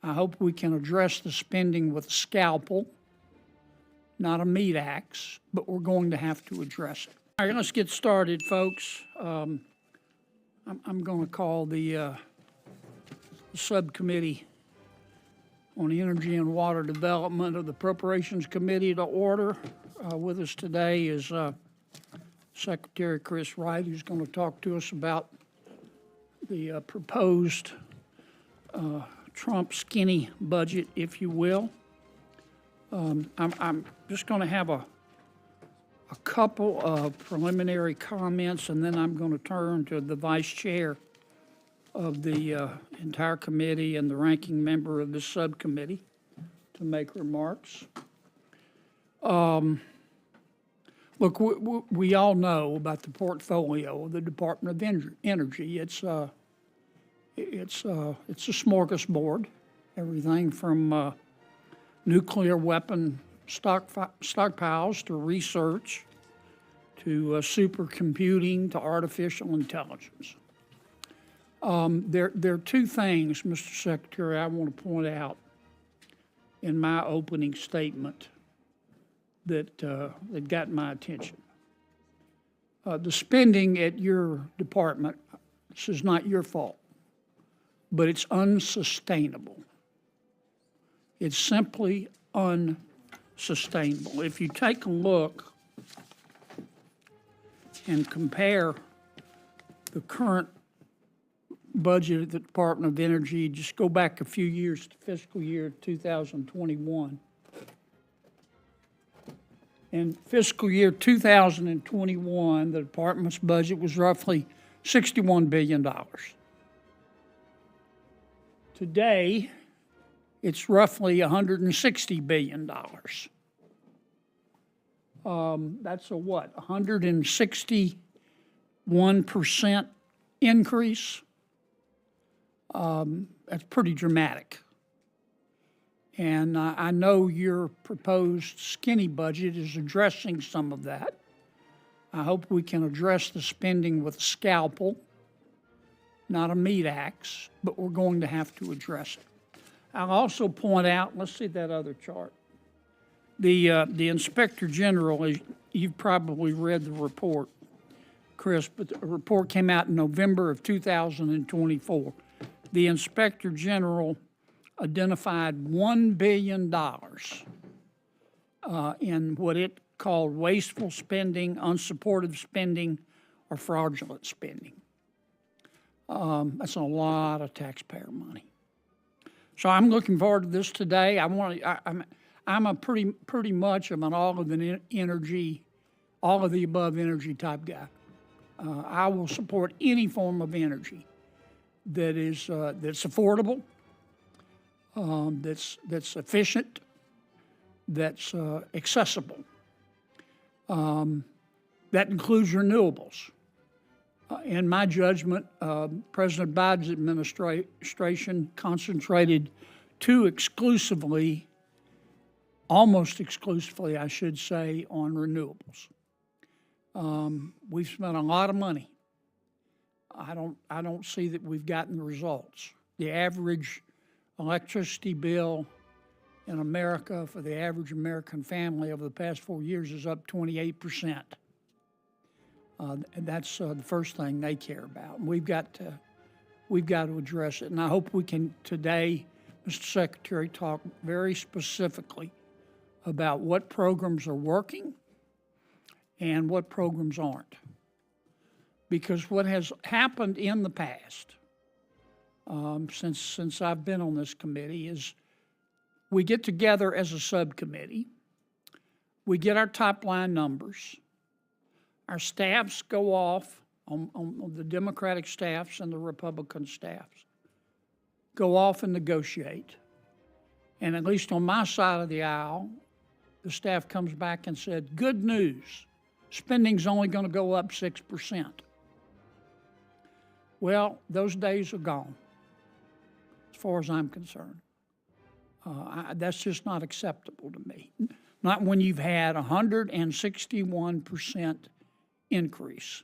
I hope we can address the spending with a scalpel, not a meat axe, but we're going to have to address it. All right, let's get started, folks. I'm going to call the subcommittee on Energy and Water Development of the Appropriations Committee to order. With us today is Secretary Chris Wright, who's going to talk to us about the proposed Trump skinny budget, if you will. I'm just going to have a couple of preliminary comments, and then I'm going to turn to the vice chair of the entire committee and the ranking member of this subcommittee to make remarks. Look, we all know about the portfolio of the Department of Energy. It's a smorgasbord, everything from nuclear weapon stockpiles to research to supercomputing to artificial intelligence. There are two things, Mr. Secretary, I want to point out in my opening statement that got my attention. The spending at your department, this is not your fault, but it's unsustainable. It's simply unsustainable. If you take a look and compare the current budget of the Department of Energy, just go back a few years to fiscal year 2021. In fiscal year 2021, the department's budget was roughly $61 billion. Today, it's roughly $160 billion. That's a what, 161% increase? That's pretty dramatic. And I know your proposed skinny budget is addressing some of that. I hope we can address the spending with a scalpel, not a meat axe, but we're going to have to address it. I'll also point out, let's see that other chart. The Inspector General, you've probably read the report, Chris, but the report came out in November of 2024. The Inspector General identified $1 billion in what it called wasteful spending, unsupportive spending, or fraudulent spending. That's a lot of taxpayer money. So I'm looking forward to this today. I'm a pretty much of an all of the above energy type guy. I will support any form of energy that is that's affordable, that's efficient, that's accessible. That includes renewables. In my judgment, President Biden's administration concentrated almost exclusively, I should say, on renewables. We've spent a lot of money. I don't see that we've gotten the results. The average electricity bill in America for the average American family over the past 4 years is up 28%. And that's the first thing they care about. And we've got to address it. And I hope we can today, Mr. Secretary, talk very specifically about what programs are working and what programs aren't. Because what has happened in the past, since I've been on this committee, is we get together as a subcommittee, we get our top line numbers, our staffs go off on the Democratic staffs and the Republican staffs, go off and negotiate. And at least on my side of the aisle, the staff comes back and said, good news, spending's only going to go up 6%. Well, those days are gone, as far as I'm concerned. That's just not acceptable to me. Not when you've had 161% increase